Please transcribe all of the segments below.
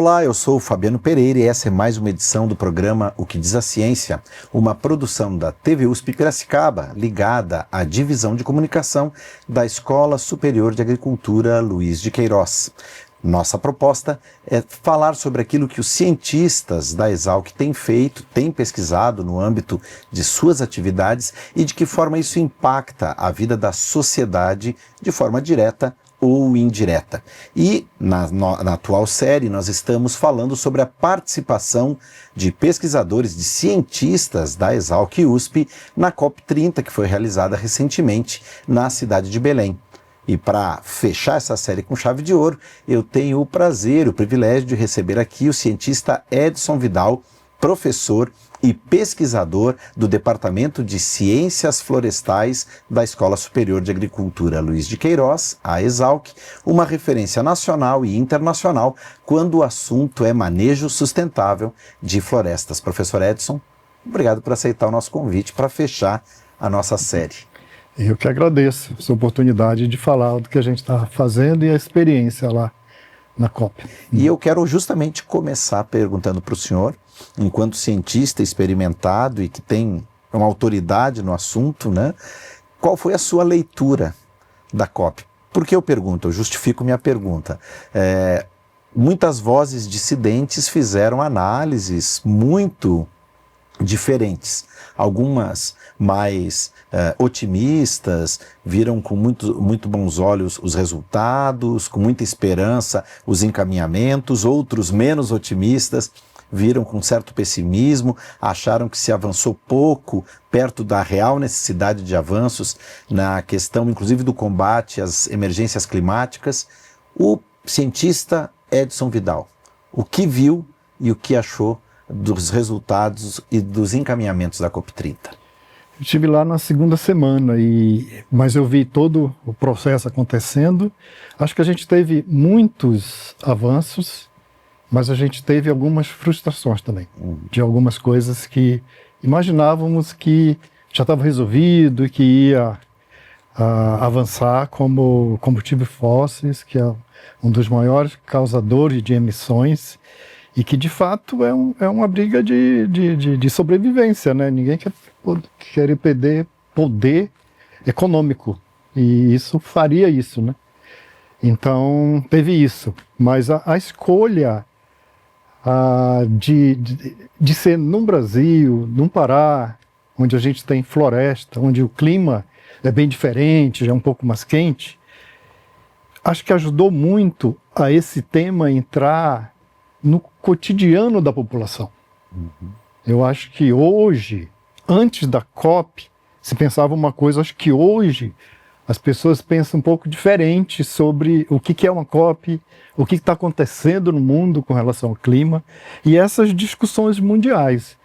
Olá, eu sou o Fabiano Pereira e essa é mais uma edição do programa O que diz a Ciência, uma produção da TV USP Piracicaba, ligada à Divisão de Comunicação da Escola Superior de Agricultura Luiz de Queiroz. Nossa proposta é falar sobre aquilo que os cientistas da Exalc têm feito, têm pesquisado no âmbito de suas atividades e de que forma isso impacta a vida da sociedade de forma direta ou indireta. E na atual série nós estamos falando sobre a participação de pesquisadores, de cientistas da Exalc USP na COP30, que foi realizada recentemente na cidade de Belém. E para fechar essa série com chave de ouro, eu tenho o prazer, o privilégio de receber aqui o cientista Edson Vidal, professor e pesquisador do Departamento de Ciências Florestais da Escola Superior de Agricultura Luiz de Queiroz, a Exalc, uma referência nacional e internacional quando o assunto é manejo sustentável de florestas. Professor Edson, obrigado por aceitar o nosso convite para fechar a nossa série. Eu que agradeço essa oportunidade de falar do que a gente está fazendo e a experiência lá na COP. E eu quero justamente começar perguntando para o senhor, enquanto cientista experimentado e que tem uma autoridade no assunto, né? Qual foi a sua leitura da COP? Por que eu pergunto? Eu justifico minha pergunta. Muitas vozes dissidentes fizeram análises muito diferentes. Algumas mais otimistas, viram com muito bons olhos os resultados, com muita esperança os encaminhamentos, outros menos otimistas viram com certo pessimismo, acharam que se avançou pouco perto da real necessidade de avanços na questão, inclusive, do combate às emergências climáticas. O cientista Edson Vidal, o que viu e o que achou dos resultados e dos encaminhamentos da COP30? Eu estive lá na segunda semana, mas eu vi todo o processo acontecendo. Acho que a gente teve muitos avanços, mas a gente teve algumas frustrações também, de algumas coisas que imaginávamos que já estava resolvido e que ia avançar, como combustíveis fósseis, que é um dos maiores causadores de emissões, e que de fato é uma briga de sobrevivência, né? Ninguém quer perder poder econômico, e isso faria isso, né? Então teve isso, mas a escolha de ser num Brasil, num Pará, onde a gente tem floresta, onde o clima é bem diferente, já é um pouco mais quente, acho que ajudou muito a esse tema entrar no cotidiano da população. Eu acho que hoje, antes da COP, se pensava uma coisa, acho que hoje as pessoas pensam um pouco diferente sobre o que é uma COP, o que está acontecendo no mundo com relação ao clima, e essas discussões mundiais.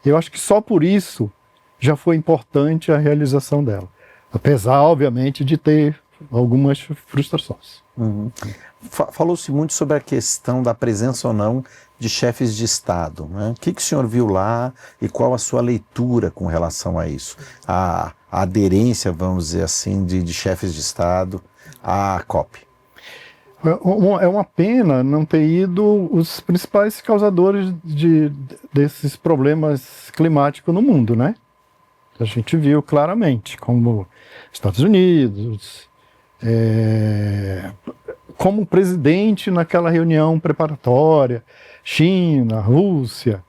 Eu acho que só por isso já foi importante a realização dela, apesar, obviamente, de ter algumas frustrações. Falou-se muito sobre a questão da presença ou não de chefes de Estado, né? O que o senhor viu lá e qual a sua leitura com relação a isso? A aderência, vamos dizer assim, de chefes de Estado à COP. É uma pena não ter ido os principais causadores desses problemas climáticos no mundo, né? A gente viu claramente, como Estados Unidos, como presidente naquela reunião preparatória, China, Rússia.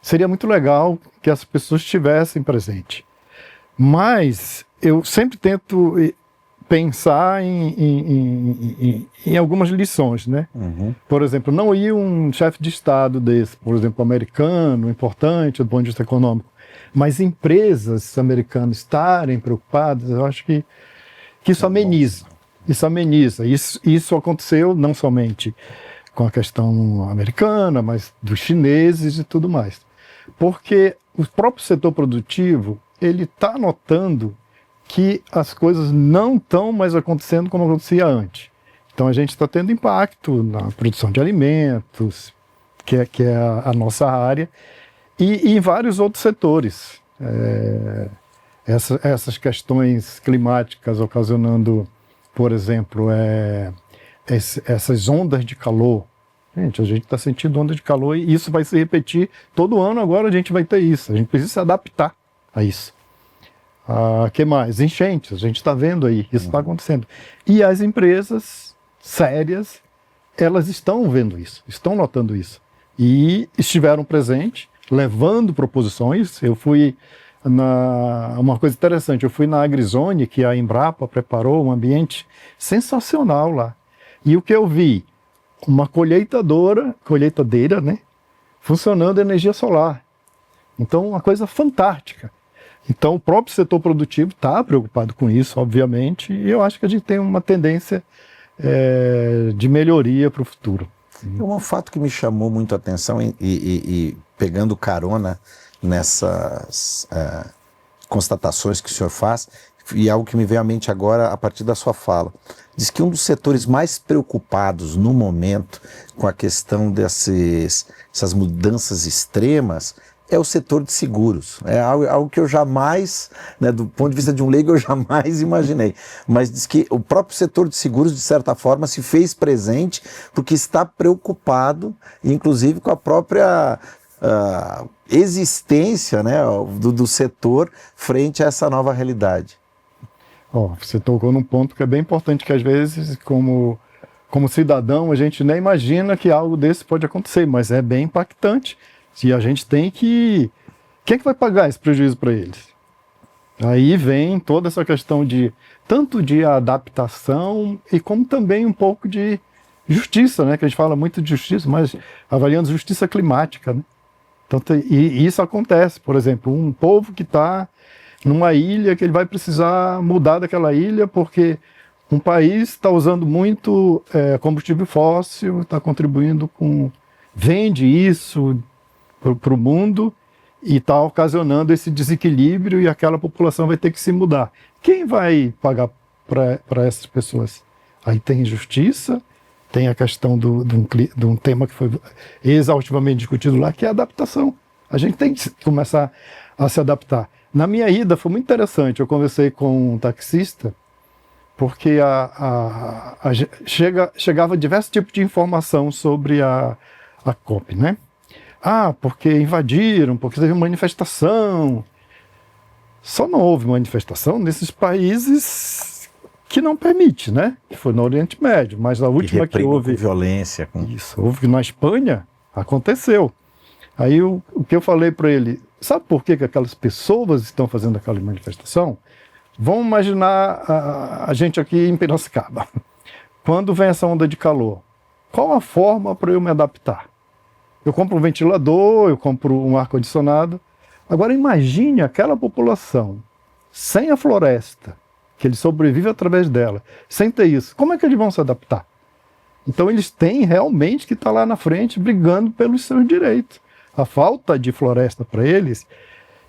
Seria muito legal que as pessoas estivessem presentes. Mas eu sempre tento pensar em algumas lições, né? Por exemplo, não ir um chefe de Estado desse, por exemplo, americano, importante do ponto de vista econômico, mas empresas americanas estarem preocupadas, eu acho que isso ameniza. Isso aconteceu não somente com a questão americana, mas dos chineses e tudo mais. Porque o próprio setor produtivo, ele está notando que as coisas não estão mais acontecendo como acontecia antes. Então a gente está tendo impacto na produção de alimentos, que é a nossa área, e em vários outros setores. Essas questões climáticas ocasionando, por exemplo, essas ondas de calor Gente, a gente está sentindo onda de calor e isso vai se repetir todo ano. Agora a gente vai ter isso. A gente precisa se adaptar a isso. Que mais? Enchentes. A gente está vendo aí. Isso está acontecendo. E as empresas sérias, elas estão vendo isso, estão notando isso. E estiveram presentes, levando proposições. Eu fui uma coisa interessante, eu fui na AgriZone, que a Embrapa preparou um ambiente sensacional lá. E o que eu vi? Uma colheitadeira, né? Funcionando energia solar. Então, uma coisa fantástica. Então, o próprio setor produtivo está preocupado com isso, obviamente, e eu acho que a gente tem uma tendência de melhoria para o futuro. Um fato que me chamou muito a atenção e pegando carona nessas constatações que o senhor faz, e algo que me veio à mente agora a partir da sua fala, diz que um dos setores mais preocupados no momento com a questão dessas mudanças extremas é o setor de seguros. É algo que eu jamais, né, do ponto de vista de um leigo, eu jamais imaginei. Mas diz que o próprio setor de seguros, de certa forma, se fez presente porque está preocupado, inclusive com a própria existência, né, do setor frente a essa nova realidade. Você tocou num ponto que é bem importante, que às vezes, como cidadão, a gente nem imagina que algo desse pode acontecer, mas é bem impactante. E a gente tem que... Quem é que vai pagar esse prejuízo para eles? Aí vem toda essa questão tanto de adaptação e como também um pouco de justiça, né? Que a gente fala muito de justiça, mas avaliando justiça climática, né? Então, e isso acontece, por exemplo, um povo que está numa ilha, que ele vai precisar mudar daquela ilha porque um país está usando muito combustível fóssil, está contribuindo vende isso para o mundo e está ocasionando esse desequilíbrio e aquela população vai ter que se mudar. Quem vai pagar para essas pessoas? Aí tem justiça, tem a questão de um tema que foi exaustivamente discutido lá, que é a adaptação. A gente tem que começar a se adaptar. Na minha ida foi muito interessante, eu conversei com um taxista, porque chegava diversos tipos de informação sobre a COP, né? Porque invadiram, porque teve manifestação. Só não houve manifestação nesses países que não permite, né? Que foi no Oriente Médio, mas a última que houve... violência. Isso, houve na Espanha, aconteceu. Aí o que eu falei para ele, sabe por que aquelas pessoas estão fazendo aquela manifestação? Vamos imaginar a gente aqui em Piracicaba. Quando vem essa onda de calor, qual a forma para eu me adaptar? Eu compro um ventilador, eu compro um ar-condicionado. Agora imagine aquela população sem a floresta, que ele sobrevive através dela, sem ter isso. Como é que eles vão se adaptar? Então eles têm realmente que estar lá na frente brigando pelos seus direitos. A falta de floresta para eles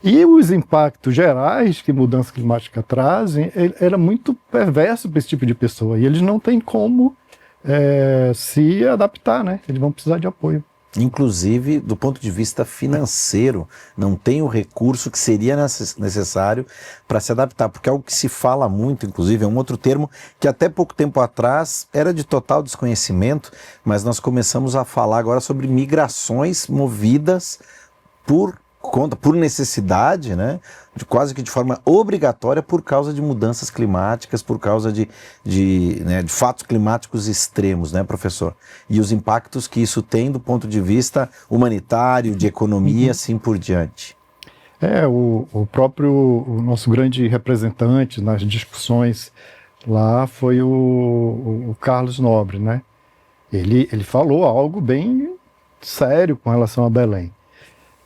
e os impactos gerais que mudança climática trazem era muito perverso para esse tipo de pessoa. E eles não têm como se adaptar, né? Eles vão precisar de apoio. Inclusive, do ponto de vista financeiro, não tem o recurso que seria necessário para se adaptar, porque é algo que se fala muito, inclusive, é um outro termo que até pouco tempo atrás era de total desconhecimento, mas nós começamos a falar agora sobre migrações movidas por necessidade, né, quase que de forma obrigatória por causa de mudanças climáticas, por causa de fatos climáticos extremos, né, professor? E os impactos que isso tem do ponto de vista humanitário, de economia, assim por diante. O nosso grande representante nas discussões lá foi o Carlos Nobre, né? Ele falou algo bem sério com relação a Belém,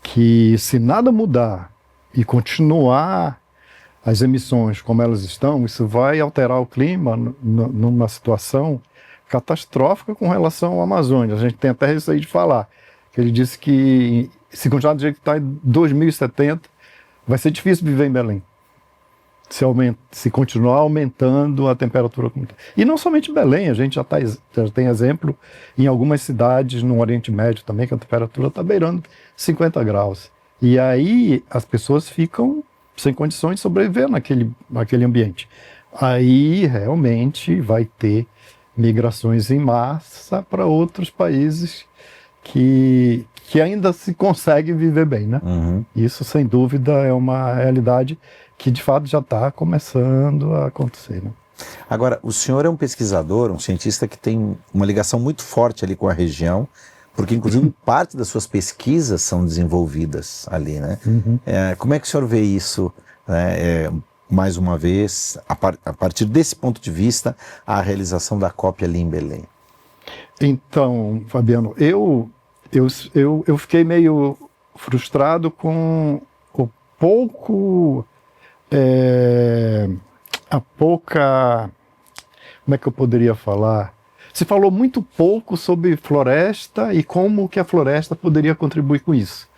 que se nada mudar e continuar as emissões como elas estão, isso vai alterar o clima numa situação catastrófica com relação à Amazônia. A gente tem até isso aí de falar, que ele disse que se continuar do jeito que está em 2070, vai ser difícil viver em Belém. Se continuar aumentando a temperatura. E não somente Belém, a gente já tem exemplo em algumas cidades no Oriente Médio também, que a temperatura está beirando 50 graus. E aí as pessoas ficam sem condições de sobreviver naquele ambiente. Aí realmente vai ter migrações em massa para outros países que ainda se consegue viver bem, né? Uhum. Isso, sem dúvida, é uma realidade que, de fato, já está começando a acontecer, né? Agora, o senhor é um pesquisador, um cientista que tem uma ligação muito forte ali com a região, porque, inclusive, parte das suas pesquisas são desenvolvidas ali, né? Uhum. Como é que o senhor vê isso, né, mais uma vez, a partir desse ponto de vista, a realização da COP ali em Belém? Então, Fabiano, eu fiquei meio frustrado com o pouco, a pouca, como é que eu poderia falar? Se falou muito pouco sobre floresta e como que a floresta poderia contribuir com isso.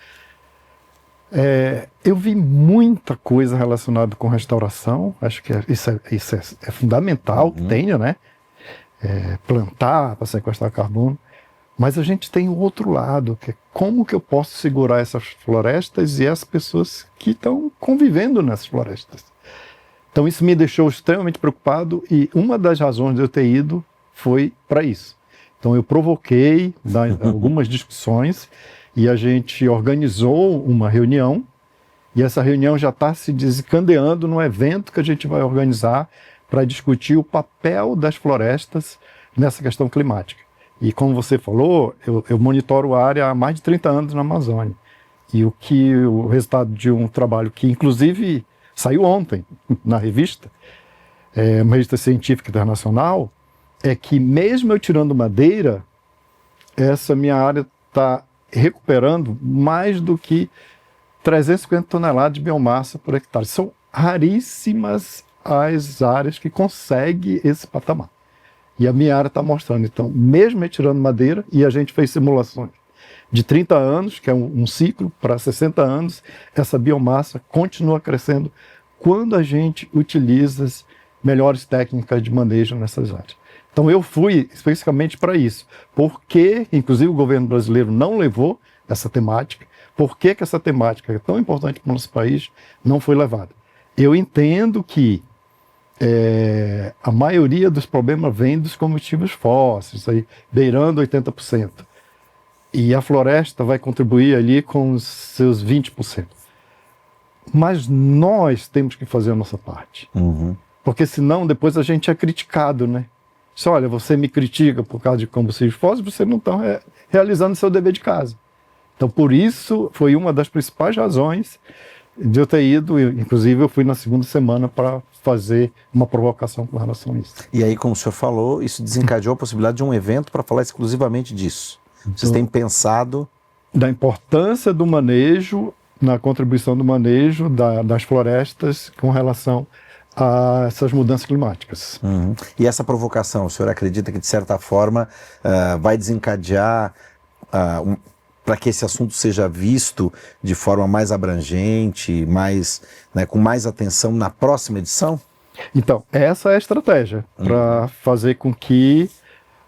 Eu vi muita coisa relacionada com restauração, acho que isso é fundamental que tenha, né? Plantar para sequestrar carbono, mas a gente tem o outro lado, que é como que eu posso segurar essas florestas e as pessoas que estão convivendo nessas florestas. Então isso me deixou extremamente preocupado e uma das razões de eu ter ido foi para isso. Então eu provoquei algumas discussões e a gente organizou uma reunião e essa reunião já está se desencadeando no evento que a gente vai organizar para discutir o papel das florestas nessa questão climática. E como você falou, eu monitoro a área há mais de 30 anos na Amazônia. E o resultado de um trabalho que, inclusive, saiu ontem na revista, uma revista científica internacional, é que mesmo eu tirando madeira, essa minha área está recuperando mais do que 350 toneladas de biomassa por hectare. São raríssimas as áreas que conseguem esse patamar. E a minha área está mostrando. Então, mesmo retirando madeira, e a gente fez simulações de 30 anos, que é um ciclo, para 60 anos, essa biomassa continua crescendo quando a gente utiliza as melhores técnicas de manejo nessas áreas. Então, eu fui especificamente para isso. Porque, inclusive, o governo brasileiro não levou essa temática. Por que essa temática é tão importante para o nosso país não foi levada? Eu entendo que a maioria dos problemas vem dos combustíveis fósseis, aí, beirando 80%. E a floresta vai contribuir ali com os seus 20%. Mas nós temos que fazer a nossa parte. Uhum. Porque senão depois a gente é criticado, né? Se olha, você me critica por causa de combustíveis fósseis, você não está realizando seu dever de casa. Então, por isso, foi uma das principais razões de eu ter ido, inclusive eu fui na segunda semana para fazer uma provocação com relação a isso. E aí, como o senhor falou, isso desencadeou a possibilidade de um evento para falar exclusivamente disso. Vocês têm pensado... Da importância do manejo, na contribuição do manejo das florestas com relação a essas mudanças climáticas. Uhum. E essa provocação, o senhor acredita que de certa forma vai desencadear para que esse assunto seja visto de forma mais abrangente, mais, né, com mais atenção na próxima edição? Então, essa é a estratégia para fazer com que,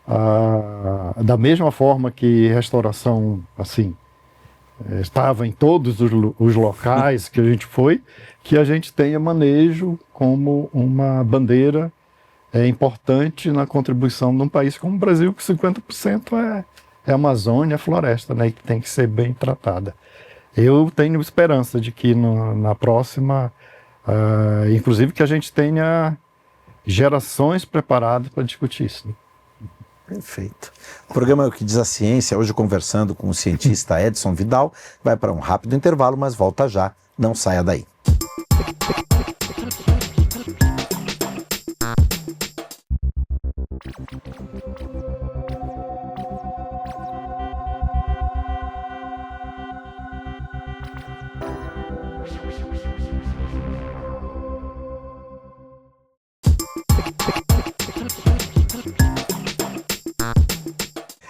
da mesma forma que restauração, assim, estava em todos os locais que a gente foi, que a gente tenha manejo como uma bandeira importante na contribuição de um país como o Brasil, que 50% é Amazônia, floresta, né, que tem que ser bem tratada. Eu tenho esperança de que na próxima, inclusive que a gente tenha gerações preparadas para discutir isso. Né? Perfeito. O programa O que diz a Ciência, hoje conversando com o cientista Edson Vidal, vai para um rápido intervalo, mas volta já, não saia daí.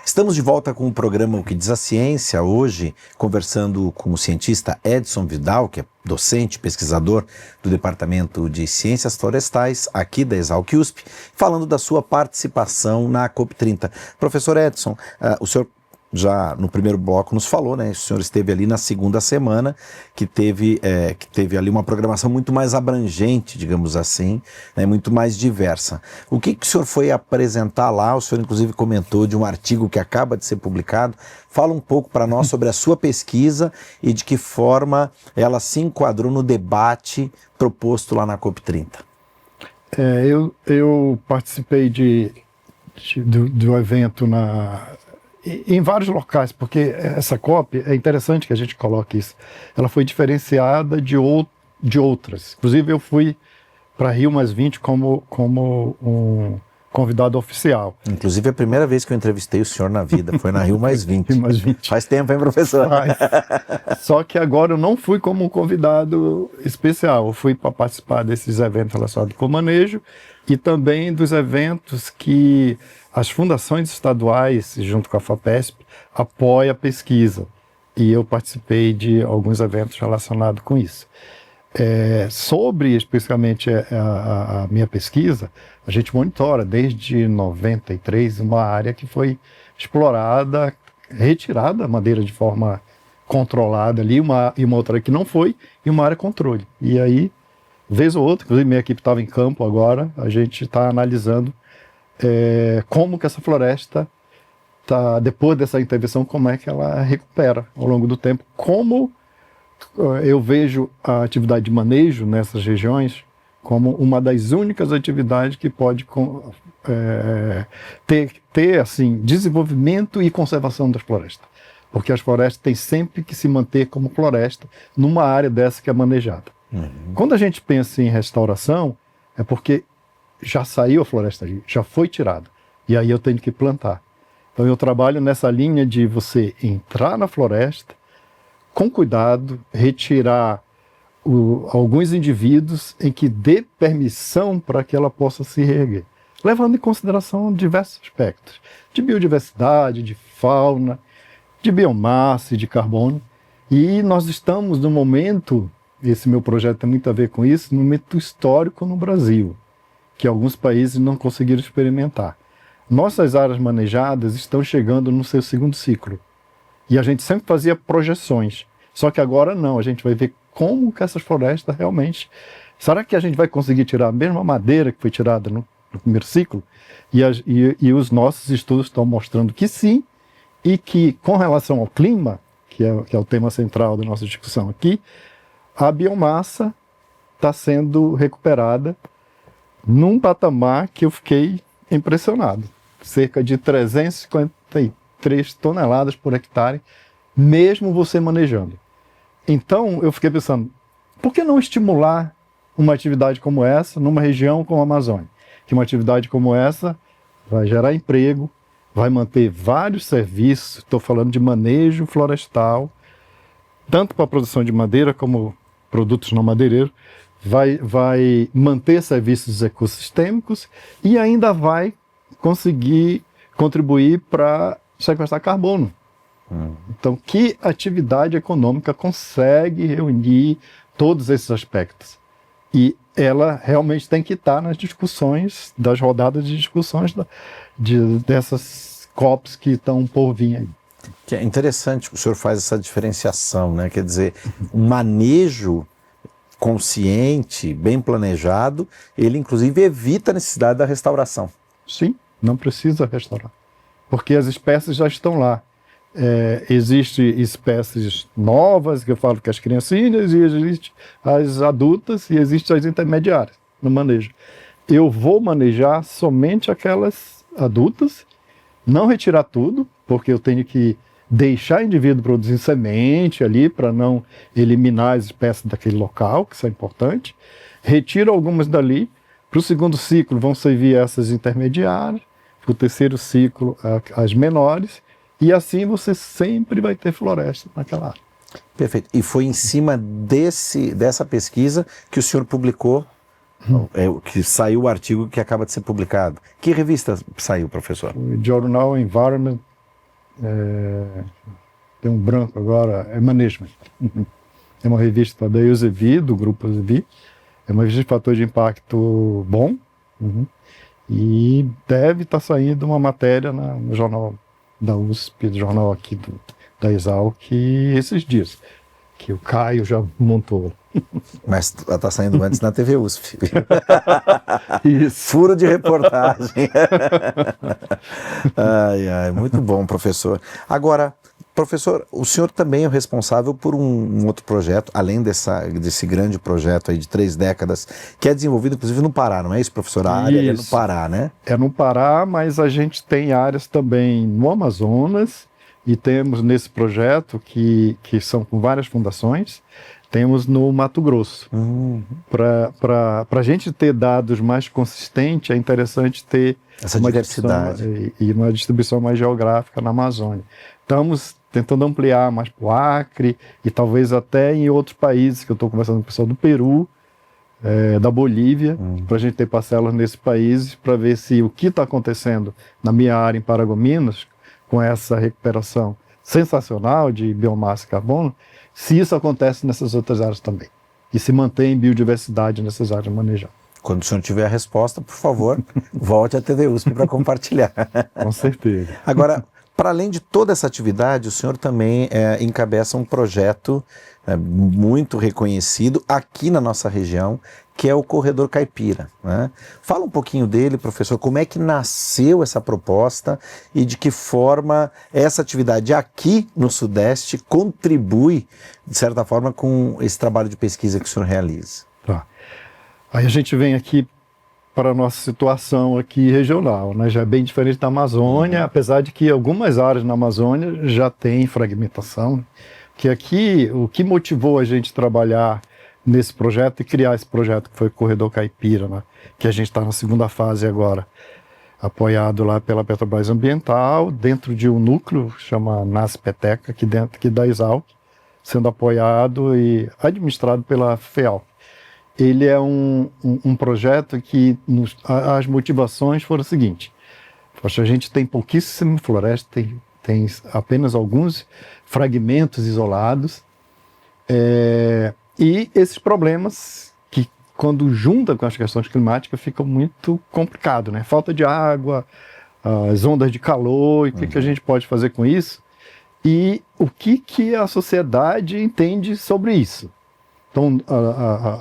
Estamos de volta com o programa O que diz a Ciência, hoje conversando com o cientista Edson Vidal, que é docente, pesquisador do Departamento de Ciências Florestais, aqui da Exalc-USP, falando da sua participação na COP30. Professor Edson, o senhor já no primeiro bloco nos falou, né? O senhor esteve ali na segunda semana, que teve ali uma programação muito mais abrangente, digamos assim, né? Muito mais diversa. O que o senhor foi apresentar lá? O senhor inclusive comentou de um artigo que acaba de ser publicado. Fala um pouco para nós sobre a sua pesquisa e de que forma ela se enquadrou no debate proposto lá na COP30. Eu participei do evento em vários locais, porque essa COP, é interessante que a gente coloque isso, ela foi diferenciada de outras. Inclusive eu fui para Rio+20 como um convidado oficial. Inclusive a primeira vez que eu entrevistei o senhor na vida foi na Rio+20. Rio+20. Faz tempo, hein, professor? Só que agora eu não fui como um convidado especial, eu fui para participar desses eventos relacionados com o manejo e também dos eventos que as fundações estaduais, junto com a FAPESP, apoiam a pesquisa. E eu participei de alguns eventos relacionados com isso. Sobre especificamente a minha pesquisa, a gente monitora desde 93 uma área que foi explorada, retirada a madeira de forma controlada ali, e uma outra que não foi, e uma área controle. E aí, vez ou outra, inclusive minha equipe estava em campo agora, a gente está analisando como que essa floresta, depois dessa intervenção, como é que ela recupera ao longo do tempo, como eu vejo a atividade de manejo nessas regiões como uma das únicas atividades que pode ter assim, desenvolvimento e conservação das florestas. Porque as florestas têm sempre que se manter como floresta numa área dessa que é manejada. Uhum. Quando a gente pensa em restauração, é porque já saiu a floresta ali, já foi tirada. E aí eu tenho que plantar. Então eu trabalho nessa linha de você entrar na floresta, com cuidado, retirar alguns indivíduos em que dê permissão para que ela possa se reerguer, levando em consideração diversos aspectos, de biodiversidade, de fauna, de biomassa e de carbono. E nós estamos no momento, esse meu projeto tem muito a ver com isso, no momento histórico no Brasil, que alguns países não conseguiram experimentar. Nossas áreas manejadas estão chegando no seu segundo ciclo. E a gente sempre fazia projeções. Só que agora não, a gente vai ver como que essas florestas realmente... Será que a gente vai conseguir tirar a mesma madeira que foi tirada no primeiro ciclo? E os nossos estudos estão mostrando que sim, e que com relação ao clima, que é o tema central da nossa discussão aqui, a biomassa está sendo recuperada num patamar que eu fiquei impressionado. Cerca de 353 toneladas por hectare, mesmo você manejando. Então, eu fiquei pensando, por que não estimular uma atividade como essa numa região como a Amazônia? Que uma atividade como essa vai gerar emprego, vai manter vários serviços, estou falando de manejo florestal, tanto para a produção de madeira como produtos não madeireiros, vai manter serviços ecossistêmicos e ainda vai conseguir contribuir para sequestrar carbono. Então, que atividade econômica consegue reunir todos esses aspectos? E ela realmente tem que estar nas discussões, das rodadas de discussões dessas COPs que estão por vir aí. Que é interessante que o senhor faz essa diferenciação, né? Quer dizer, um manejo consciente, bem planejado, ele inclusive evita a necessidade da restauração. Sim, não precisa restaurar, porque as espécies já estão lá. Existem espécies novas, que eu falo que as criancinhas, e existem as adultas, e existem as intermediárias no manejo. Eu vou manejar somente aquelas adultas, não retirar tudo, porque eu tenho que deixar o indivíduo produzir semente ali, para não eliminar as espécies daquele local, que isso é importante. Retiro algumas dali, para o segundo ciclo vão servir essas intermediárias, para o terceiro ciclo as menores, e assim você sempre vai ter floresta naquela área. Perfeito. E foi em cima dessa pesquisa que o senhor publicou, que saiu o artigo que acaba de ser publicado. Que revista saiu, professor? O Journal Environment, tem um branco agora, é Management. É uma revista da Elsevier, do grupo Elsevier. É uma revista de fator de impacto bom. E deve estar saindo uma matéria no jornal da USP, do jornal aqui da Exalc, esses dias, que o Caio já montou. Mas está saindo antes na TV USP. Isso. Furo de reportagem. Ai, muito bom, professor. Agora, professor, o senhor também é o responsável por um outro projeto, além desse grande projeto aí de 3 décadas, que é desenvolvido inclusive no Pará, não é isso, professor? A área é no Pará, né? É no Pará, mas a gente tem áreas também no Amazonas, e temos nesse projeto, que são com várias fundações, temos no Mato Grosso. Para a gente ter dados mais consistentes, é interessante ter essa diversidade e uma distribuição mais geográfica na Amazônia. Estamos tentando ampliar mais para o Acre e talvez até em outros países, que eu estou conversando com o pessoal do Peru, da Bolívia, para a gente ter parcelas nesses países, para ver se o que está acontecendo na minha área em Paragominas, com essa recuperação sensacional de biomassa e carbono, se isso acontece nessas outras áreas também. E se mantém biodiversidade nessas áreas manejadas. Quando o senhor tiver a resposta, por favor, volte à TV USP para compartilhar. Com certeza. Agora, para além de toda essa atividade, o senhor também encabeça um projeto muito reconhecido aqui na nossa região, que é o Corredor Caipira, né? Fala um pouquinho dele, professor, como é que nasceu essa proposta e de que forma essa atividade aqui no Sudeste contribui, de certa forma, com esse trabalho de pesquisa que o senhor realiza. Tá. Aí a gente vem aqui para a nossa situação aqui regional, né? Já é bem diferente da Amazônia, apesar de que algumas áreas na Amazônia já tem fragmentação, que aqui o que motivou a gente trabalhar nesse projeto e criar esse projeto que foi o Corredor Caipira, né? Que a gente está na segunda fase agora, apoiado lá pela Petrobras Ambiental, dentro de um núcleo que chama NASPETECA, aqui da Exalc, sendo apoiado e administrado pela FEAL. Ele é um projeto que as motivações foram o seguinte: poxa, a gente tem pouquíssima floresta, tem apenas alguns fragmentos isolados, e esses problemas que, quando junta com as questões climáticas, ficam muito complicado, né? Falta de água, as ondas de calor, e o que a gente pode fazer com isso? E o que a sociedade entende sobre isso? Então,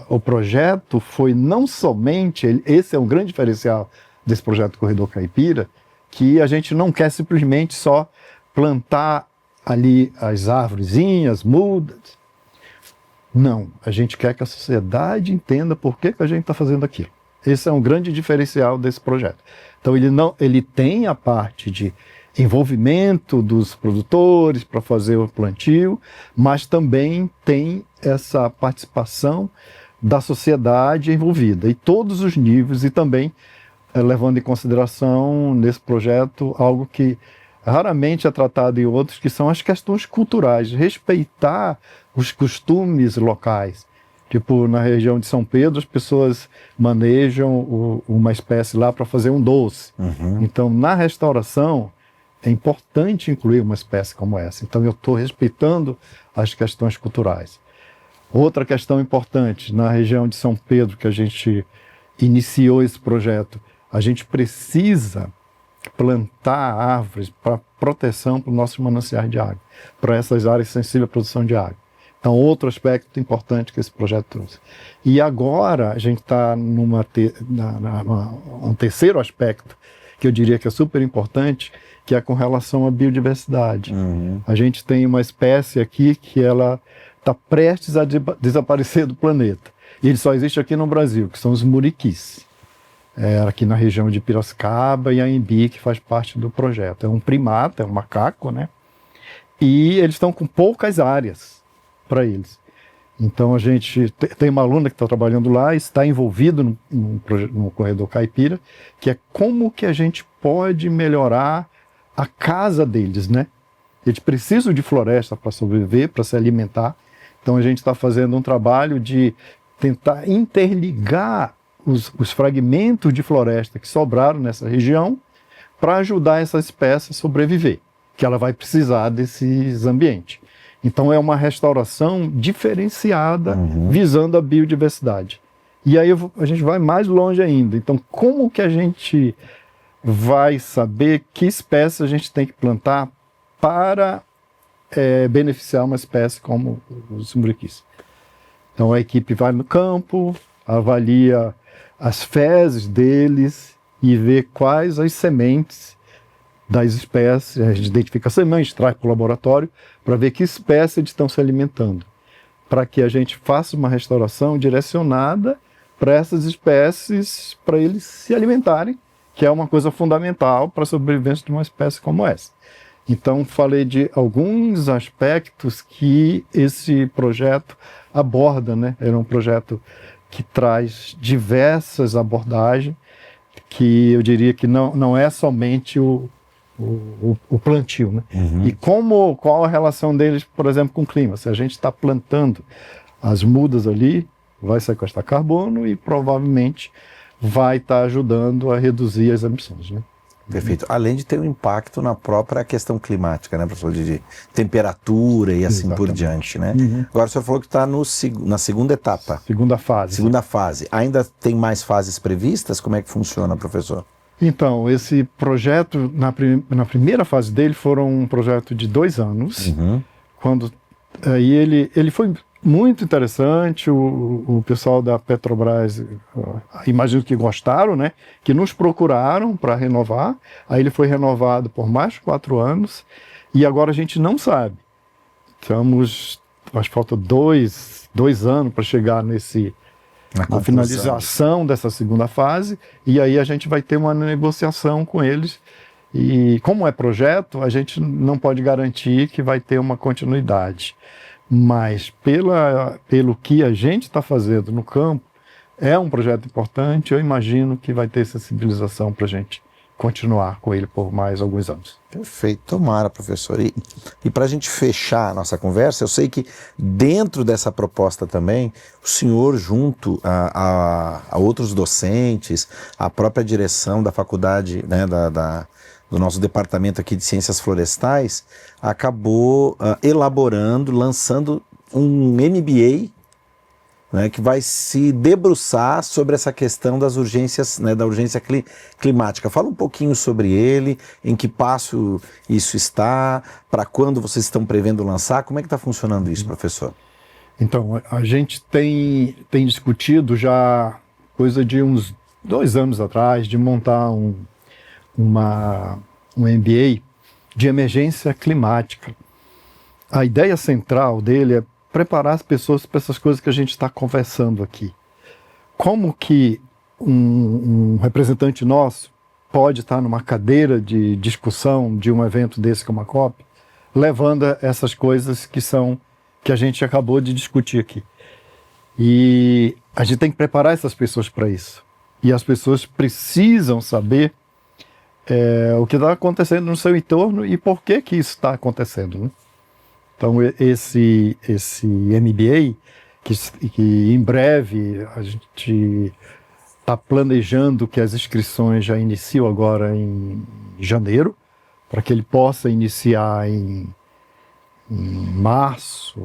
o projeto foi não somente, esse é um grande diferencial desse projeto Corredor Caipira, que a gente não quer simplesmente só plantar ali as árvorezinhas, mudas. Não, a gente quer que a sociedade entenda por que a gente está fazendo aquilo. Esse é um grande diferencial desse projeto. Então ele tem a parte de envolvimento dos produtores para fazer o plantio, mas também tem essa participação da sociedade envolvida, e todos os níveis, e também levando em consideração nesse projeto algo que raramente é tratado em outros, que são as questões culturais, respeitar os costumes locais. Tipo, na região de São Pedro, as pessoas manejam uma espécie lá para fazer um doce. Então, na restauração, é importante incluir uma espécie como essa. Então, eu estou respeitando as questões culturais. Outra questão importante, na região de São Pedro, que a gente iniciou esse projeto, a gente precisa plantar árvores para proteção para os nossos mananciais de água, para essas áreas sensíveis à produção de água. Então, outro aspecto importante que esse projeto trouxe. E agora, a gente está um terceiro aspecto, que eu diria que é super importante, que é com relação à biodiversidade. A gente tem uma espécie aqui que ela está prestes a desaparecer do planeta. E ele só existe aqui no Brasil, que são os muriquis. Aqui na região de Piracicaba e Anhembi, que faz parte do projeto. É um primata, é um macaco, né? E eles estão com poucas áreas para eles. Então a gente tem uma aluna que está trabalhando lá, está envolvido no Corredor Caipira, que é como que a gente pode melhorar a casa deles, né? Eles precisam de floresta para sobreviver, para se alimentar. Então a gente está fazendo um trabalho de tentar interligar os fragmentos de floresta que sobraram nessa região para ajudar essa espécie a sobreviver, que ela vai precisar desses ambientes. Então é uma restauração diferenciada, visando a biodiversidade. E aí a gente vai mais longe ainda. Então, como que a gente vai saber que espécie a gente tem que plantar para beneficiar uma espécie como os muriquis. Então a equipe vai no campo, avalia as fezes deles e vê quais as sementes das espécies, a gente identifica sementes, traz para o laboratório para ver que espécie eles estão se alimentando, para que a gente faça uma restauração direcionada para essas espécies, para eles se alimentarem, que é uma coisa fundamental para a sobrevivência de uma espécie como essa. Então, falei de alguns aspectos que esse projeto aborda, né? Era um projeto que traz diversas abordagens, que eu diria que não é somente o plantio, né? Uhum. E qual a relação deles, por exemplo, com o clima? Se a gente está plantando as mudas ali, vai sequestrar carbono e provavelmente vai estar ajudando a reduzir as emissões, né? Perfeito. Além de ter um impacto na própria questão climática, né, professor, de temperatura e assim por diante, né? Uhum. Agora o senhor falou que está na segunda etapa. Segunda fase. Segunda fase. Ainda tem mais fases previstas? Como é que funciona, professor? Então, esse projeto, na primeira fase dele, foram um projeto de 2 anos. Uhum. Quando aí ele foi muito interessante, o pessoal da Petrobras, imagino que gostaram, né? Que nos procuraram para renovar. Aí ele foi renovado por mais de 4 anos e agora a gente não sabe. Acho que falta 2 anos para chegar na finalização dessa segunda fase, e aí a gente vai ter uma negociação com eles. E como é projeto, a gente não pode garantir que vai ter uma continuidade. Mas pelo que a gente está fazendo no campo, é um projeto importante. Eu imagino que vai ter sensibilização para a gente continuar com ele por mais alguns anos. Perfeito, tomara, professor. E para a gente fechar a nossa conversa, eu sei que dentro dessa proposta também, o senhor, junto a outros docentes, a própria direção da faculdade, né, do nosso departamento aqui de Ciências Florestais, acabou elaborando, lançando um MBA, né, que vai se debruçar sobre essa questão das urgências, né, da urgência climática. Fala um pouquinho sobre ele, em que passo isso está, para quando vocês estão prevendo lançar, como é que está funcionando isso, professor? Então, a gente tem discutido já coisa de uns 2 anos atrás, de montar um MBA de emergência climática. A ideia central dele é preparar as pessoas para essas coisas que a gente está conversando aqui. Como que um representante nosso pode estar numa cadeira de discussão de um evento desse como a COP, levando essas coisas que a gente acabou de discutir aqui. E a gente tem que preparar essas pessoas para isso. E as pessoas precisam saber o que está acontecendo no seu entorno e por que isso está acontecendo, né? Então, esse MBA, que em breve a gente está planejando que as inscrições já iniciam agora em janeiro, para que ele possa iniciar em março,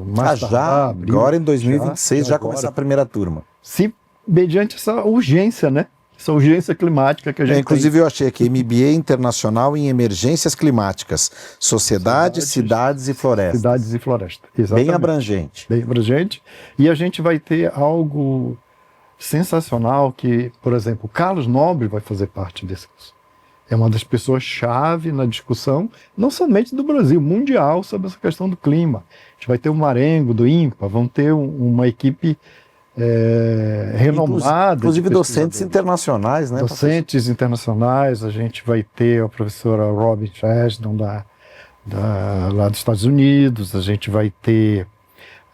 abril. Agora em 2026 já começar a primeira turma. Sim, mediante essa urgência, né? Essa urgência climática que a gente inclusive eu achei aqui, MBA Internacional em Emergências Climáticas, Sociedades, Cidades e Florestas. Cidades e Florestas, exatamente. Bem abrangente. Bem abrangente. E a gente vai ter algo sensacional que, por exemplo, o Carlos Nobre vai fazer parte desse curso. É uma das pessoas-chave na discussão, não somente do Brasil, mundial, sobre essa questão do clima. A gente vai ter o Marengo, do INPA, vão ter uma equipe renomada. Inclusive docentes internacionais, né? Docentes internacionais, a gente vai ter a professora Robin Chesdon lá dos Estados Unidos, a gente vai ter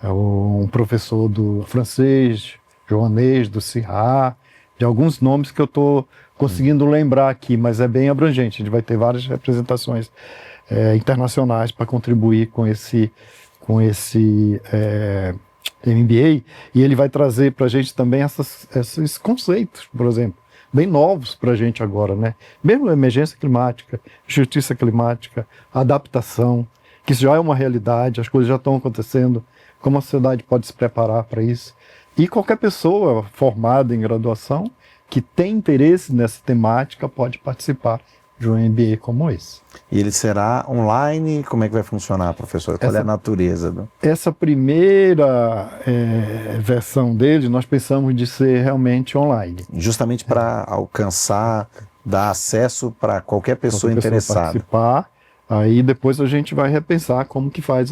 um professor do francês, Joanês, do CIRA, de alguns nomes que eu estou conseguindo lembrar aqui, mas é bem abrangente. A gente vai ter várias representações internacionais para contribuir com esse MBA, e ele vai trazer para a gente também esses conceitos, por exemplo, bem novos para a gente agora, né? Mesmo emergência climática, justiça climática, adaptação, que isso já é uma realidade, as coisas já estão acontecendo, como a sociedade pode se preparar para isso. E qualquer pessoa formada em graduação que tem interesse nessa temática pode participar de um MBA como esse. E ele será online? Como é que vai funcionar, professor? Qual é a natureza? Essa primeira versão dele, nós pensamos de ser realmente online. Justamente para alcançar, dar acesso para qualquer pessoa interessada. Participar, aí depois a gente vai repensar como que faz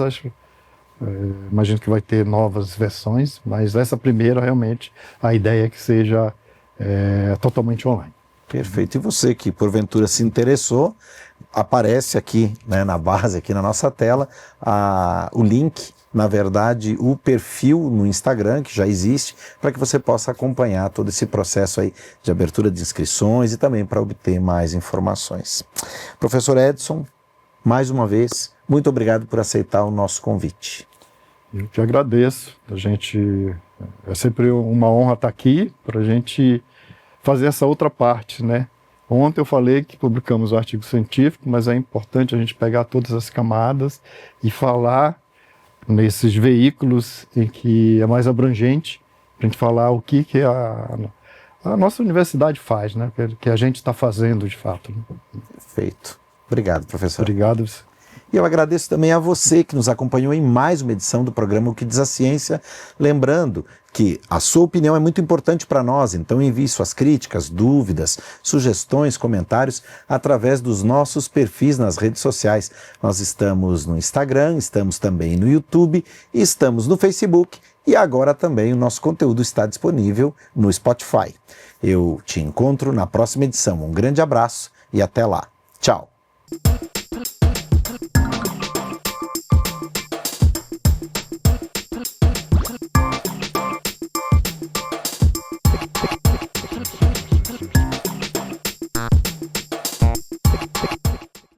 imagino que vai ter novas versões, mas essa primeira realmente a ideia é que seja totalmente online. Perfeito. E você que porventura se interessou, aparece aqui, né, na base, aqui na nossa tela, o link, na verdade, o perfil no Instagram, que já existe, para que você possa acompanhar todo esse processo aí de abertura de inscrições e também para obter mais informações. Professor Edson, mais uma vez, muito obrigado por aceitar o nosso convite. Eu que agradeço. É sempre uma honra estar aqui para a gente fazer essa outra parte, né? Ontem eu falei que publicamos o artigo científico, mas é importante a gente pegar todas as camadas e falar nesses veículos em que é mais abrangente, para a gente falar o que a nossa universidade faz, né? O que a gente está fazendo de fato. Né? Perfeito. Obrigado, professor. Obrigado. E eu agradeço também a você que nos acompanhou em mais uma edição do programa O que Diz a Ciência, lembrando que a sua opinião é muito importante para nós, então envie suas críticas, dúvidas, sugestões, comentários através dos nossos perfis nas redes sociais. Nós estamos no Instagram, estamos também no YouTube, estamos no Facebook e agora também o nosso conteúdo está disponível no Spotify. Eu te encontro na próxima edição. Um grande abraço e até lá. Tchau!